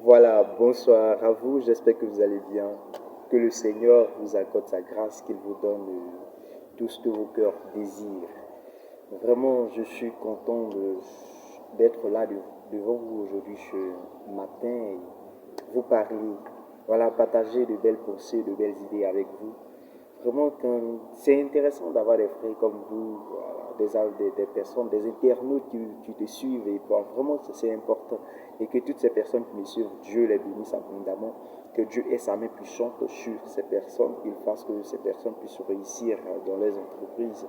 Voilà, bonsoir à vous, j'espère que vous allez bien. Que le Seigneur vous accorde sa grâce, qu'il vous donne tout ce que vos cœurs désirent. Vraiment, je suis content d'être là devant vous aujourd'hui ce matin et vous parler. Voilà, partager de belles pensées, de belles idées avec vous. Vraiment, c'est intéressant d'avoir des frères comme vous, voilà, des personnes, des internautes qui te suivent. Et bon, vraiment, c'est important. Et que toutes ces personnes qui me suivent, Dieu les bénisse abondamment. Que Dieu ait sa main puissante sur ces personnes, qu'il fasse que ces personnes puissent réussir dans leurs entreprises.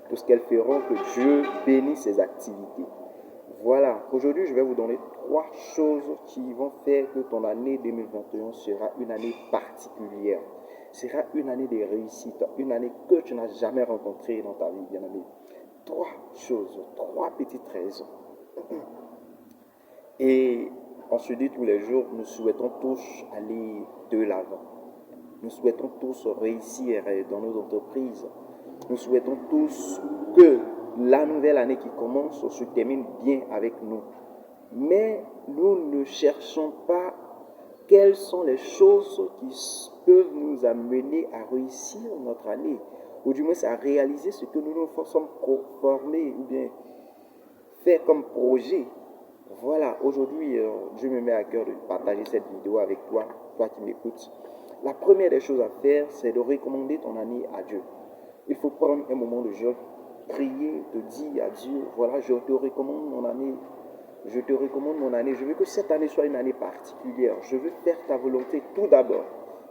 Tout ce qu'elles feront, que Dieu bénisse ces activités. Voilà, aujourd'hui je vais vous donner 3 choses qui vont faire que ton année 2021 sera une année particulière. Sera une année de réussite, une année que tu n'as jamais rencontrée dans ta vie, bien-aimé. 3 choses, 3 petites raisons. Et on se dit tous les jours, nous souhaitons tous aller de l'avant. Nous souhaitons tous réussir dans nos entreprises. Nous souhaitons tous que la nouvelle année qui commence se termine bien avec nous. Mais nous ne cherchons pas quelles sont les choses qui peuvent nous amener à réussir notre année, ou du moins à réaliser ce que nous nous sommes formés ou bien faire comme projet. Voilà, aujourd'hui, je me mets à cœur de partager cette vidéo avec toi, toi qui m'écoutes. La première des choses à faire, c'est de recommander ton année à Dieu. Il faut prendre un moment de jeûne, prier, te dire à Dieu, voilà, je te recommande mon année. Je te recommande mon année. Je veux que cette année soit une année particulière. Je veux faire ta volonté tout d'abord.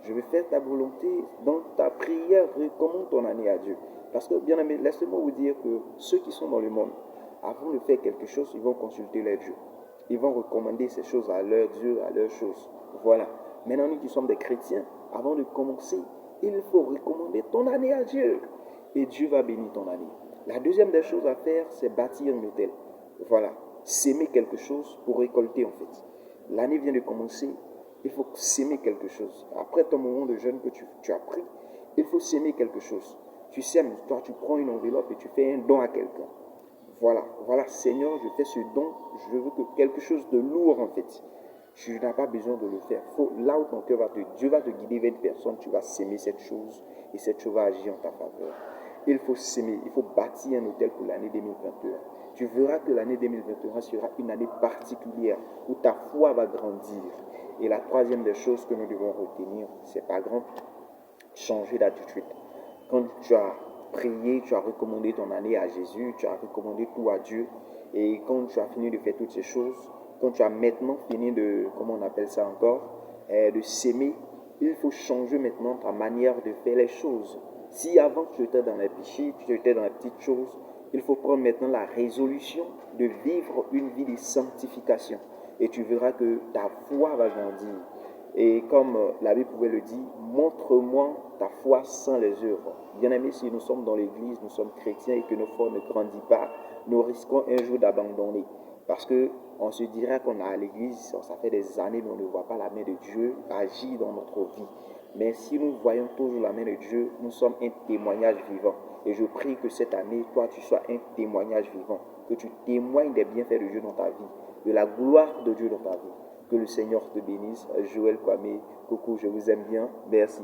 Je veux faire ta volonté dans ta prière. Recommande ton année à Dieu. Parce que, bien aimé, laissez-moi vous dire que ceux qui sont dans le monde, avant de faire quelque chose, ils vont consulter les dieux. Ils vont recommander ces choses à leur Dieu, à leurs choses. Voilà. Maintenant, nous qui sommes des chrétiens, avant de commencer, il faut recommander ton année à Dieu. Et Dieu va bénir ton année. La deuxième des choses à faire, c'est bâtir un hôtel. Voilà. S'aimer quelque chose pour récolter en fait. L'année vient de commencer, il faut s'aimer quelque chose. Après ton moment de jeûne que tu as pris, il faut s'aimer quelque chose. Tu sèmes, toi tu prends une enveloppe et tu fais un don à quelqu'un. Voilà, Seigneur, je fais ce don, je veux que quelque chose de lourd en fait. Tu n'as pas besoin de le faire. Là où ton cœur Dieu va te guider vers une personne, tu vas s'aimer cette chose et cette chose va agir en ta faveur. Il faut s'aimer, il faut bâtir un hôtel pour l'année 2021. Tu verras que l'année 2021 sera une année particulière où ta foi va grandir. Et la troisième des choses que nous devons retenir, c'est pas grand, changer d'attitude. Quand tu as prié, tu as recommandé ton année à Jésus, tu as recommandé tout à Dieu. Et quand tu as fini de faire toutes ces choses, quand tu as maintenant fini de, comment on appelle ça encore, de s'aimer, il faut changer maintenant ta manière de faire les choses. Si avant tu étais dans les péchés, tu étais dans les petites choses, il faut prendre maintenant la résolution de vivre une vie de sanctification. Et tu verras que ta foi va grandir. Et comme la Bible pouvait le dire, montre-moi ta foi sans les œuvres. Bien aimé, si nous sommes dans l'église, nous sommes chrétiens et que nos foi ne grandit pas, nous risquons un jour d'abandonner. Parce qu'on se dira qu'on est à l'église, ça fait des années, mais on ne voit pas la main de Dieu agir dans notre vie. Mais si nous voyons toujours la main de Dieu, nous sommes un témoignage vivant. Et je prie que cette année, toi, tu sois un témoignage vivant. Que tu témoignes des bienfaits de Dieu dans ta vie, de la gloire de Dieu dans ta vie. Que le Seigneur te bénisse. Joël Kwame, coucou, je vous aime bien. Merci.